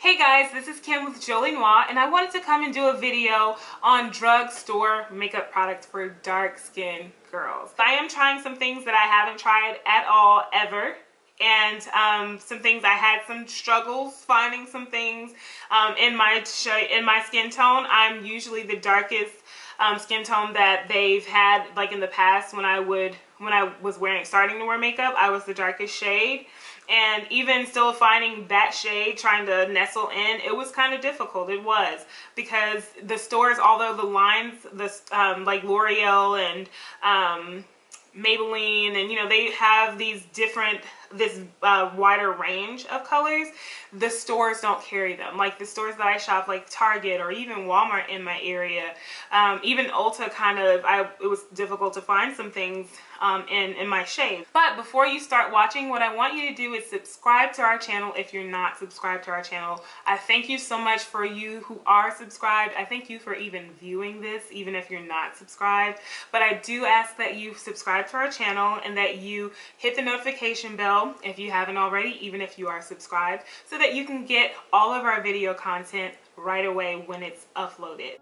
Hey guys, this is Kim with Jolie Noire, and I wanted to come and do a video on drugstore makeup products for dark skin girls. I am trying some things that I haven't tried at all ever, and some things I had some struggles finding some things in my skin tone. I'm usually the darkest skin tone that they've had, like in the past when I was starting to wear makeup. I was the darkest shade. And even still finding that shade, trying to nestle in, it was kind of difficult. It was, because the stores, although the lines, like L'Oreal and Maybelline, and you know, they have these this wider range of colors, the stores don't carry them. Like the stores that I shop, like Target or even Walmart in my area, even Ulta, it was difficult to find some things in my shade. But before you start watching, what I want you to do is subscribe to our channel if you're not subscribed to our channel. I thank you so much for you who are subscribed. I thank you for even viewing this, even if you're not subscribed. But I do ask that you subscribe to our channel and that you hit the notification bell if you haven't already, even if you are subscribed, so that you can get all of our video content right away when it's uploaded.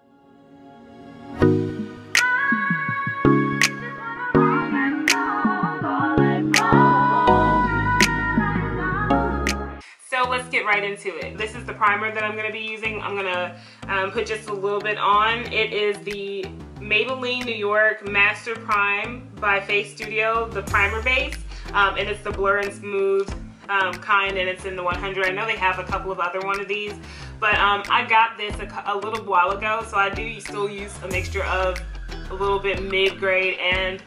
So let's get right into it. This is the primer that I'm going to be using. I'm going to put just a little bit on. It is the Maybelline New York Master Prime by Face Studio, the primer base. And it's the Blur and Smooth kind, and it's in the 100. I know they have a couple of other one of these, but I got this a little while ago, so I do still use a mixture of a little bit mid-grade and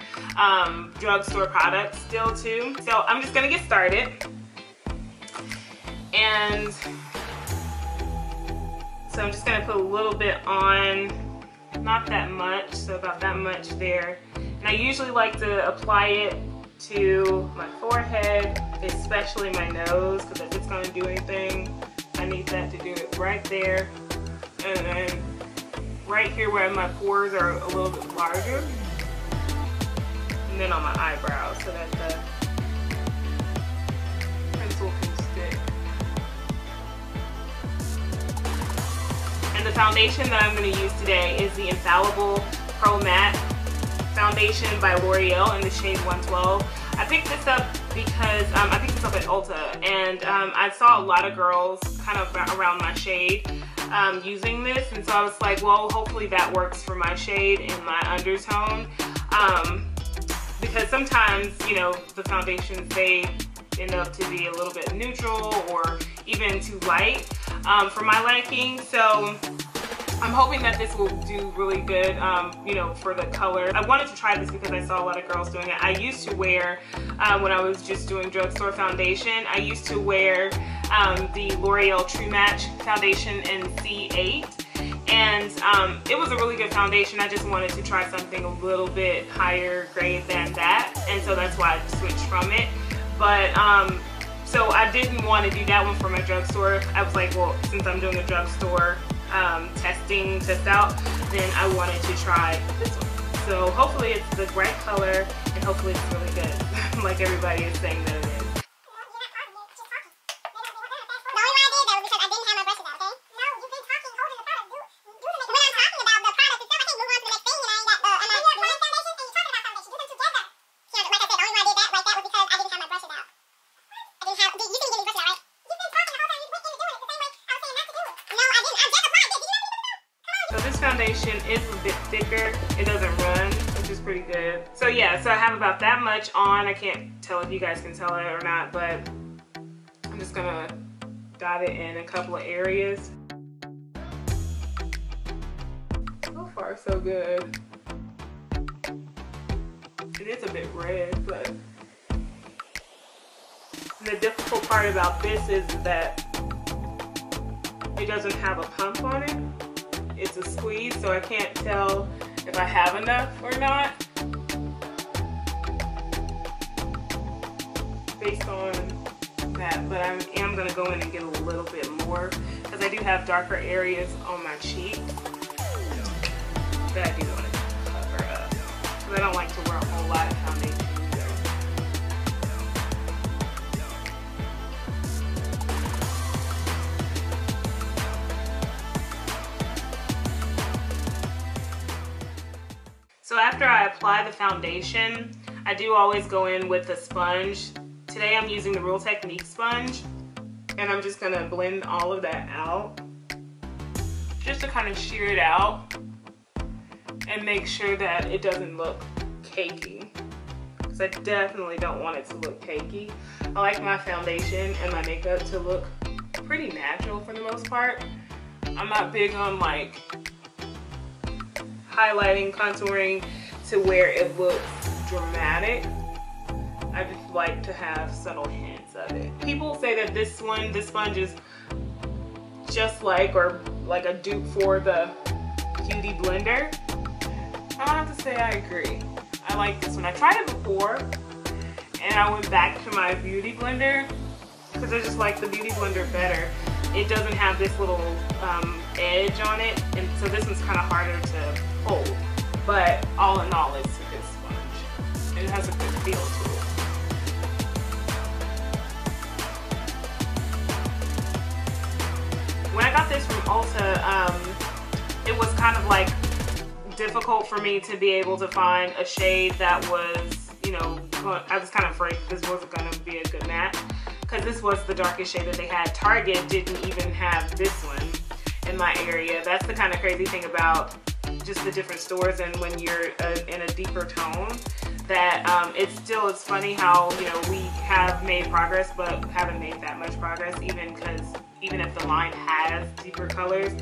drugstore products still too. So I'm just gonna get started, and so I'm just gonna put a little bit on, not that much, so about that much there. And I usually like to apply it to my forehead, especially my nose, because if it's going to do anything, I need that to do it right there, and then right here where my pores are a little bit larger, and then on my eyebrows so that the pencil can stick. And the foundation that I'm going to use today is the Infallible Pro Matte Foundation by L'Oreal in the shade 112. I picked this up because I picked this up at Ulta, and I saw a lot of girls kind of around my shade using this, and so I was like, well, hopefully that works for my shade and my undertone, because sometimes, you know, the foundations, they end up to be a little bit neutral or even too light for my liking. So I'm hoping that this will do really good, you know, for the color. I wanted to try this because I saw a lot of girls doing it. I used to wear, when I was just doing drugstore foundation, I used to wear the L'Oreal True Match foundation in C8. And it was a really good foundation. I just wanted to try something a little bit higher grade than that. And so that's why I switched from it. But so I didn't want to do that one for my drugstore. I was like, well, since I'm doing a drugstore test out, then I wanted to try this one. So hopefully it's the right color, and hopefully it's really good, like everybody is saying that it is. Foundation is a bit thicker. It doesn't run, which is pretty good. So yeah, so I have about that much on. I can't tell if you guys can tell it or not, but I'm just gonna dot it in a couple of areas. So far, so good. It is a bit red, but the difficult part about this is that it doesn't have a pump on it. It's a squeeze, so I can't tell if I have enough or not based on that, but I am going to go in and get a little bit more because I do have darker areas on my cheek that I do want to cover up, because I don't like to wear a whole lot of foundation either. So after I apply the foundation, I do always go in with a sponge. Today I'm using the Real Technique sponge, and I'm just gonna blend all of that out just to kind of shear it out and make sure that it doesn't look cakey, because I definitely don't want it to look cakey. I like my foundation and my makeup to look pretty natural for the most part. I'm not big on like highlighting, contouring to where it looks dramatic. I just like to have subtle hints of it. People say that this sponge is just like, or like a dupe for the Beauty Blender. I have to say I agree. I like this one. I tried it before and I went back to my Beauty Blender because I just like the Beauty Blender better. It doesn't have this little edge on it, and so this one's kind of harder to hold. But all in all, it's a good sponge. It has a good feel to it. When I got this from Ulta, it was kind of like difficult for me to be able to find a shade that was, you know, I was kind of afraid this wasn't going to be a good match, because this was the darkest shade that they had. Target didn't even have this one in my area. That's the kind of crazy thing about just the different stores, and when you're in a deeper tone, that it's funny how, you know, we have made progress but haven't made that much progress, even if the line has deeper colors,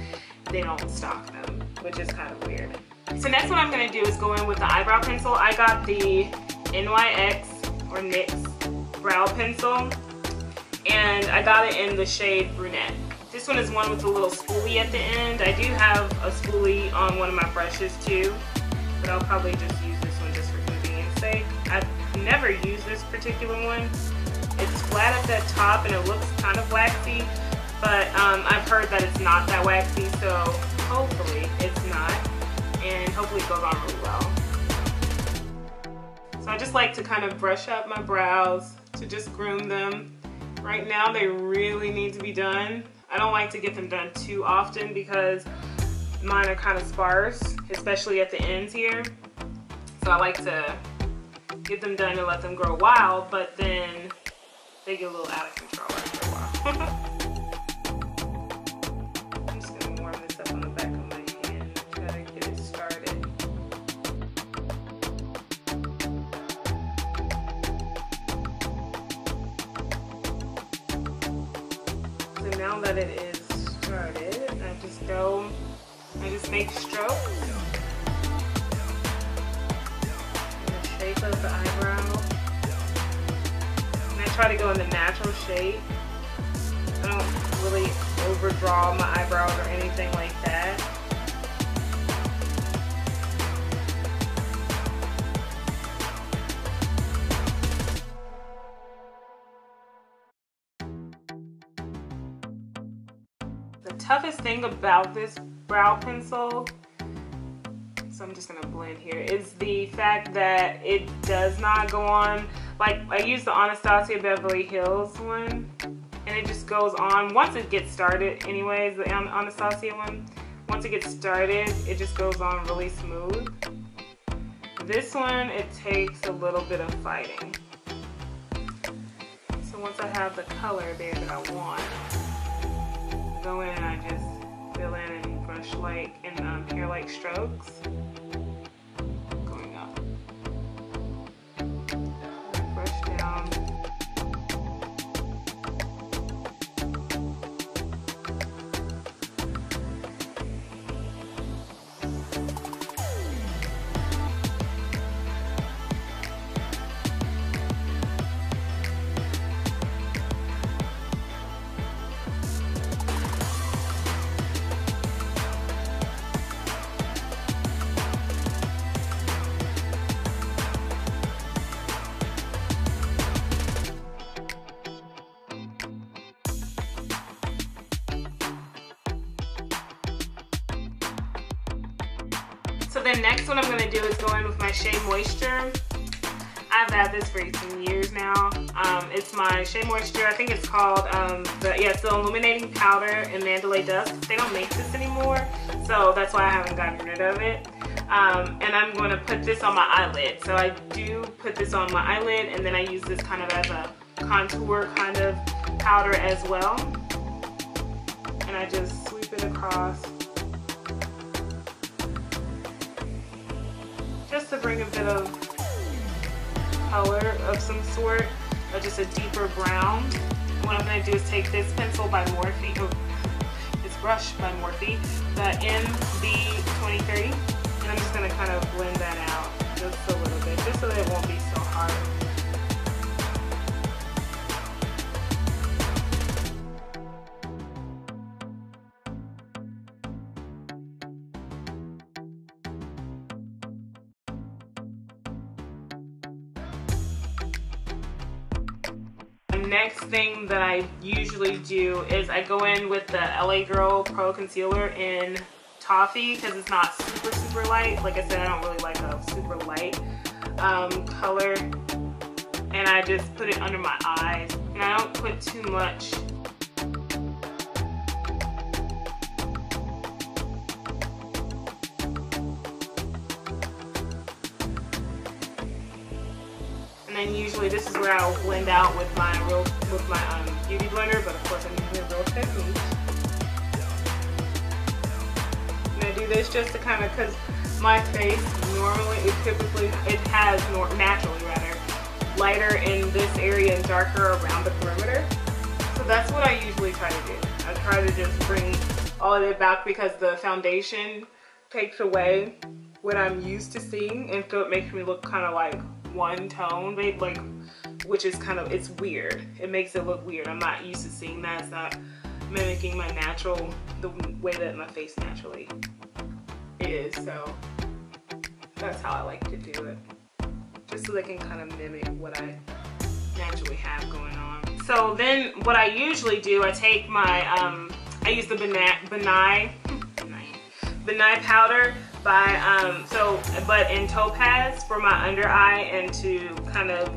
they don't stock them, which is kind of weird. So next what I'm going to do is go in with the eyebrow pencil. I got the NYX or NYX brow pencil, and I got it in the shade Brunette. This one is one with a little spoolie at the end. I do have a spoolie on one of my brushes too, but I'll probably just use this one just for convenience sake. I've never used this particular one. It's flat at the top and it looks kind of waxy, but I've heard that it's not that waxy, so hopefully it's not, and hopefully it goes on really well. So I just like to kind of brush up my brows to just groom them. Right now they really need to be done. I don't like to get them done too often because mine are kind of sparse, especially at the ends here. So I like to get them done and let them grow wild, but then they get a little out of control after a while. I'm just gonna warm this up on the back of my hand, try to get it started. So now that it is started, I just make strokes in the shape of the eyebrow. And I try to go in the natural shape. I don't really overdraw my eyebrows or anything like that. The toughest thing about this brow pencil, so I'm just gonna blend here, is the fact that it does not go on. Like, I use the Anastasia Beverly Hills one, and it just goes on once it gets started. Anyways, the Anastasia one, once it gets started, it just goes on really smooth. This one, it takes a little bit of fighting. So once I have the color there that I want, go in and I just fill in and brush like and hair like strokes going up. Brush down. So the next one I'm going to do is go in with my Shea Moisture. I've had this for some years now. It's my Shea Moisture. I think it's called, it's the Illuminating Powder in Mandalay Dusk. They don't make this anymore, so that's why I haven't gotten rid of it. And I'm going to put this on my eyelid. So I do put this on my eyelid, and then I use this kind of as a contour kind of powder as well. And I just sweep it across, just to bring a bit of color of some sort, or just a deeper brown. What I'm going to do is take this pencil by Morphe, this brush by Morphe, the MB23, and I'm just going to kind of blend that out just a little bit, just so that it won't be so hard. Next thing that I usually do is I go in with the LA Girl Pro Concealer in Toffee, because it's not super light. Like I said, I don't really like a super light color, and I just put it under my eyes, and I don't put too much. And usually this is where I'll blend out with my beauty blender, but of course I'm using a real technique. And I do this just to kind of, because my face normally, it has naturally rather lighter in this area and darker around the perimeter. So that's what I usually try to do. I try to just bring all of it back, because the foundation takes away what I'm used to seeing, and so it makes me look kind of like one tone, like, which is kind of, it's weird. It makes it look weird. I'm not used to seeing that. It's not mimicking my natural, the way that my face naturally is. So that's how I like to do it, just so they can kind of mimic what I naturally have going on. So then what I usually do, I take my, I use the Benign powder by but in Topaz for my under eye, and to kind of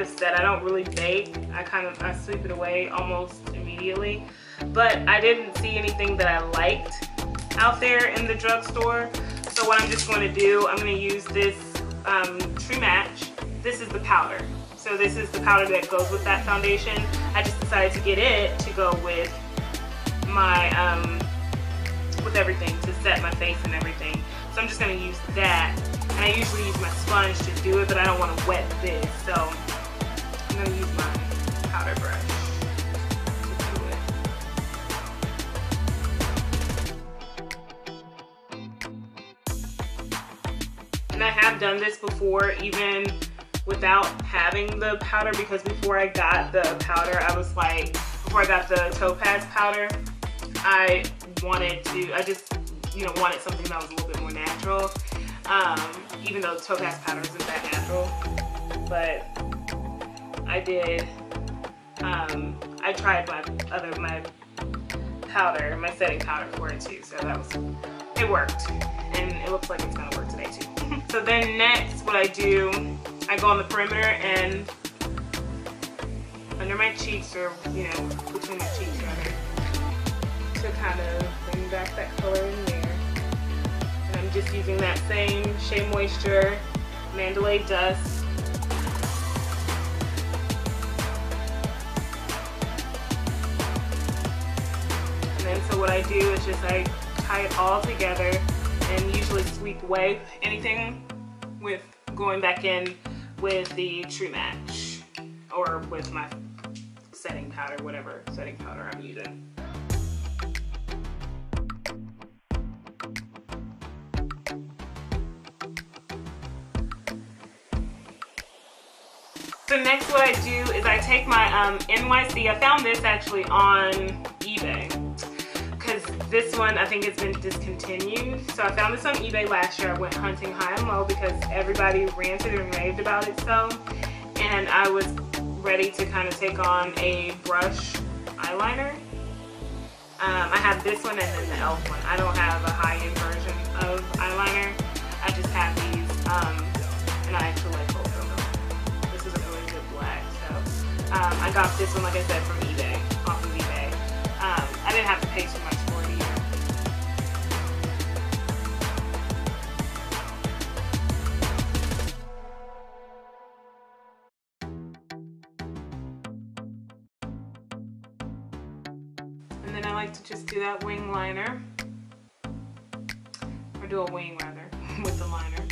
set. I don't really bake. I sweep it away almost immediately. But I didn't see anything that I liked out there in the drugstore. So what I'm just going to do, I'm going to use this True Match. This is the powder. So this is the powder that goes with that foundation. I just decided to get it to go with my with everything, to set my face and everything. So I'm just going to use that, and I usually use my sponge to do it, but I don't want to wet this, so I'm going to use my powder brush to do it. And I have done this before, even without having the powder, because before I got the powder, I was like, before I got the Topaz powder, I just wanted something that was a little bit more natural, even though the Topaz powder isn't that natural. But I did, I tried my powder, my setting powder for it too, so it worked, and it looks like it's gonna work today too. So then next, what I do, I go on the perimeter and under my cheeks, or between my cheeks rather, to kind of bring back that color in there. And I'm just using that same Shea Moisture Mandalay Dust. And then so what I do is just I tie it all together, and usually sweep away anything with going back in with the True Match, or with my setting powder, whatever setting powder I'm using. So next what I do is I take my NYC, I found this actually on eBay, because this one I think it's been discontinued. So I found this on eBay last year. I went hunting high and low because everybody ranted and raved about it so, and I was ready to kind of take on a brush eyeliner. I have this one and then the e.l.f. one. I don't have a high-end version of eyeliner. I just have these, and I actually like both of them. This is a really good black, so I got this one, like I said, from eBay, off of eBay. I didn't have to pay too much for it like to just do that wing liner, or do a wing rather, with the liner.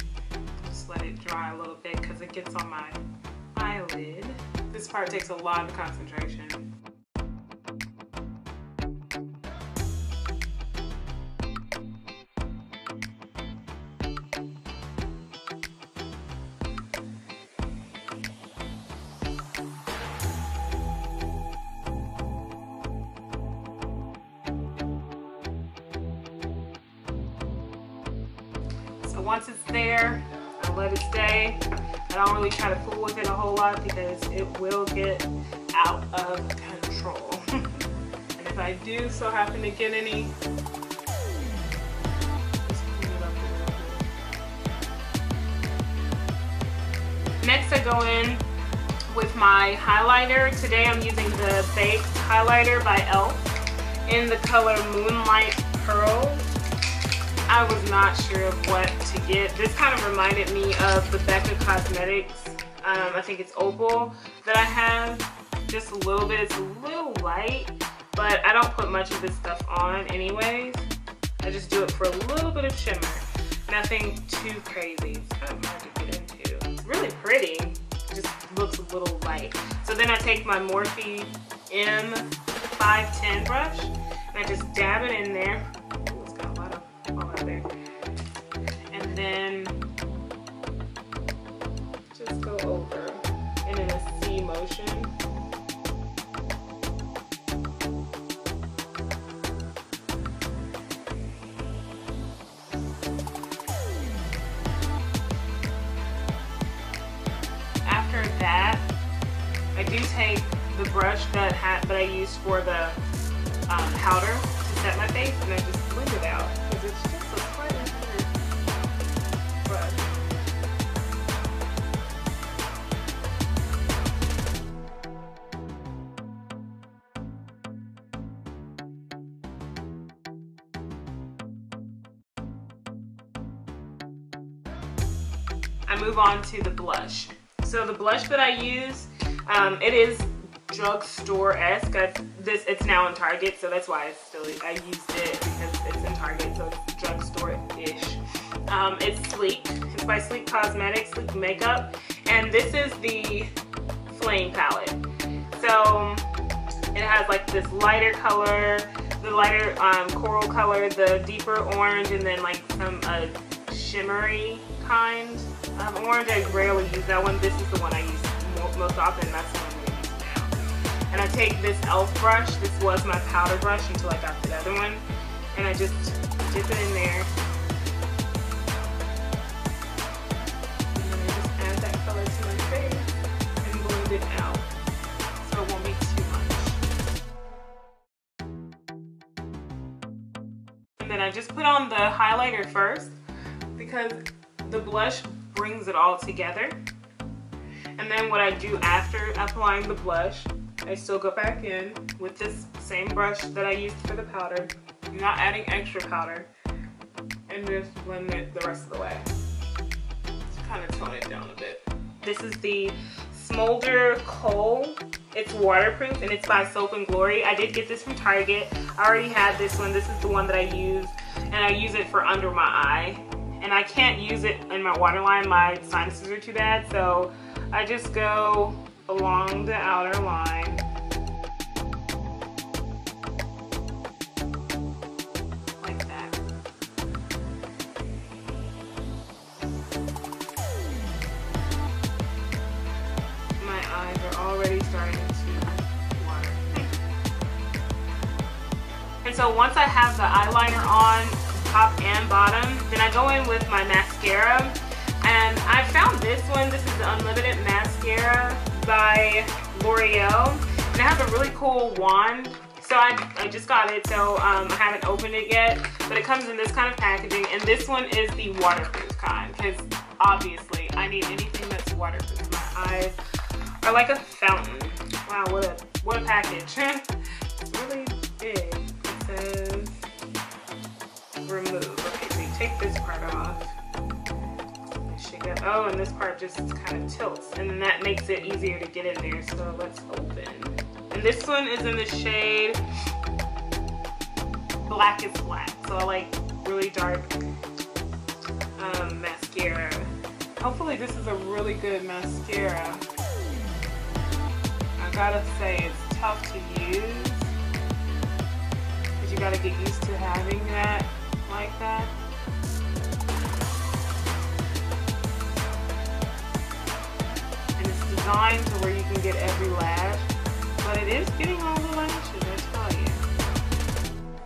Just let it dry a little bit because it gets on my eyelid. This part takes a lot of concentration. Once it's there, I let it stay. I don't really try to fool with it a whole lot because it will get out of control. And if I do so happen to get any, just clean it up a little bit. Next I go in with my highlighter. Today I'm using the Baked highlighter by e.l.f. in the color Moonlight Pearl. I was not sure of what to get. This kind of reminded me of the Becca Cosmetics, I think it's Opal, that I have. Just a little bit. It's a little light, but I don't put much of this stuff on anyways. I just do it for a little bit of shimmer. Nothing too crazy. It's kind of hard to get into. It's really pretty. It just looks a little light. So then I take my Morphe M510 brush and I just dab it in there. There. And then just go over and in a C motion. After that, I do take the brush that I used for the powder to set my face, and I just blend it out because it's just a slightly weird brush. I move on to the blush. So the blush that I use, it is Drugstore-esque. It's now in Target, so that's why I used it, because it's in Target, so it's Drugstore-ish. It's Sleek. It's by Sleek Cosmetics, Sleek Makeup, and this is the Flame palette. So it has like this lighter color, the lighter coral color, the deeper orange, and then like some shimmery kind of orange. I rarely use that one. This is the one I use most often. That's the one I'm going to use now. And I take this e.l.f. brush. This was my powder brush until I got the other one. And I just dip it in there. And then I just add that color to my face and blend it out, so it won't be too much. And then I just put on the highlighter first, because the blush brings it all together. And then what I do after applying the blush, I still go back in with this same brush that I used for the powder, not adding extra powder, and just blend it the rest of the way. Just kind of tone it down a bit. This is the Smoulder Kohl. It's waterproof and it's by Soap and Glory. I did get this from Target. I already had this one. This is the one that I use, and I use it for under my eye. And I can't use it in my waterline. My sinuses are too bad, so I just go along the outer line. Like that. My eyes are already starting to water. And so once I have the eyeliner on, top and bottom, then I go in with my mascara, and I found this one. This is the Unlimited Mascara by L'Oreal, and it has a really cool wand. So I just got it, so I haven't opened it yet, but it comes in this kind of packaging, and this one is the waterproof kind, because obviously I need anything that's waterproof. My eyes are like a fountain. Wow, what a package. It's really big. It says remove. Okay, so you take this part off. Shake it. Oh, and this part just kind of tilts, and then that makes it easier to get in there. So let's open. And this one is in the shade Blackest black. So I like really dark mascara. Hopefully this is a really good mascara. I gotta say it's tough to use because you gotta get used to having that like that. And it's designed to where you can get every lash, but it is getting all the lashes, I tell you.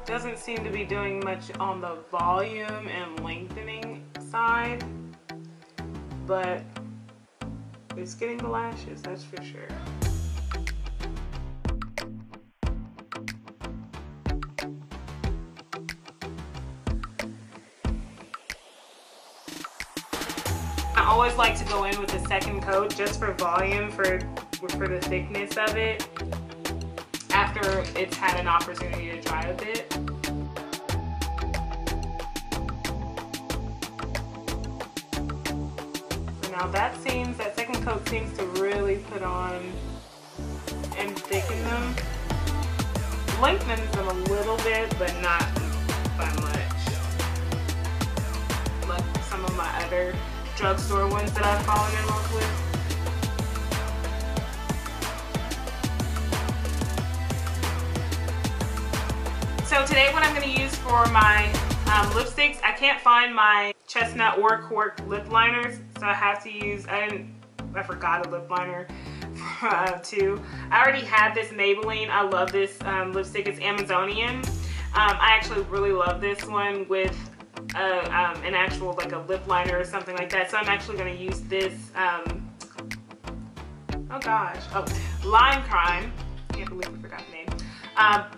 Doesn't seem to be doing much on the volume and lengthening side, but it's getting the lashes, that's for sure. I always like to go in with a second coat just for volume, for the thickness of it after it's had an opportunity to dry a bit. So now that second coat seems to really put on and thicken them. Lengthens them a little bit, but not by much. Like some of my other drugstore ones that I've fallen in love with. So today what I'm going to use for my lipsticks, I can't find my chestnut or cork lip liners, so I have to use, I forgot a lip liner too. I already had this Maybelline. I love this lipstick. It's Amazonian. I actually really love this one with an actual like a lip liner or something like that. So I'm actually going to use this, Lime Crime. Can't believe I forgot the name.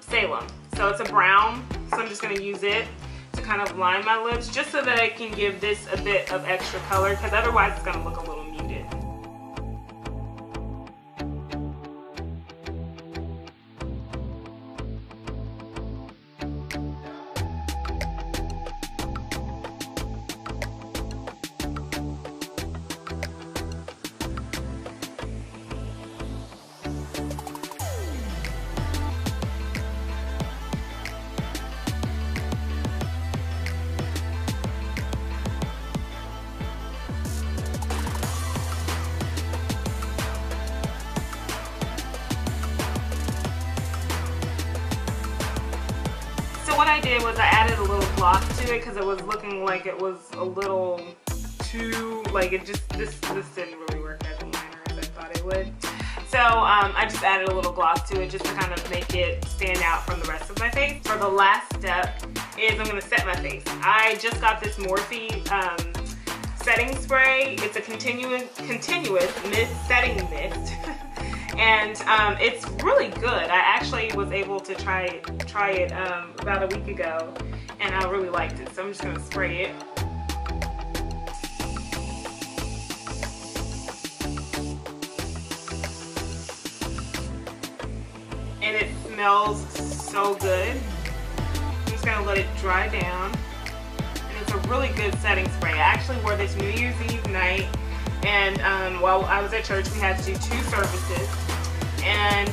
Salem. So it's a brown. So I'm just going to use it to kind of line my lips just so that I can give this a bit of extra color, because otherwise it's going to look a little muted. What I did was I added a little gloss to it because it was looking like it was a little too, like it just, this didn't really work as a liner as I thought it would. So I just added a little gloss to it just to kind of make it stand out from the rest of my face. For the last step is I'm going to set my face. I just got this Morphe setting spray. It's a continuous setting mist. And it's really good. I actually was able to try it about a week ago, and I really liked it. So I'm just going to spray it. And it smells so good. I'm just going to let it dry down. And it's a really good setting spray. I actually wore this New Year's Eve night. And while I was at church, we had to do 2 services, and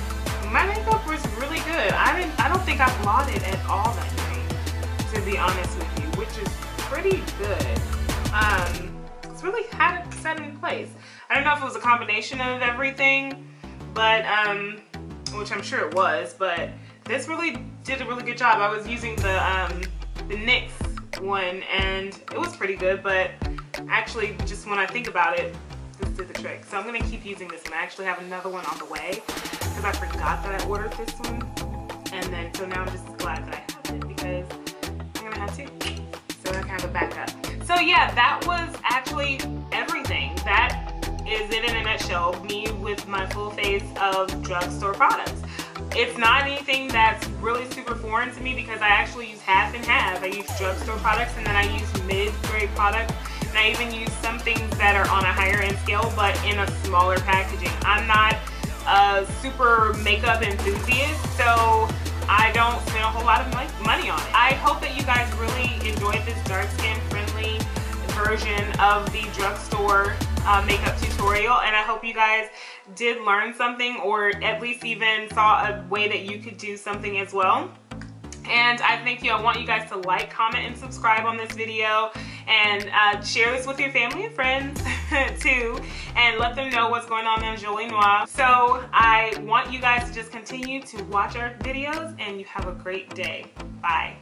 my makeup was really good. I don't think I blotted at all that night, to be honest with you, which is pretty good. It's really had it set in place. I don't know if it was a combination of everything, but which I'm sure it was, but this really did a really good job. I was using the NYX one, and it was pretty good, but actually, just when I think about it, this did the trick. So I'm going to keep using this one. I actually have another one on the way because I forgot that I ordered this one. And then, so now I'm just glad that I have it because I'm going to have 2. So I can have a backup. So yeah, that was actually everything. That is it in a nutshell. Me with my full face of drugstore products. It's not anything that's really super foreign to me because I actually use half and half. I use drugstore products, and then I use mid-grade products. And I even use some things that are on a higher end scale, but in a smaller packaging. I'm not a super makeup enthusiast, so I don't spend a whole lot of money on it. I hope that you guys really enjoyed this dark skin friendly version of the drugstore makeup tutorial, and I hope you guys did learn something, or at least even saw a way that you could do something as well. And I want you guys to like, comment, and subscribe on this video, and share this with your family and friends too, and let them know what's going on Jolie Noire. So I want you guys to just continue to watch our videos, and you have a great day. Bye.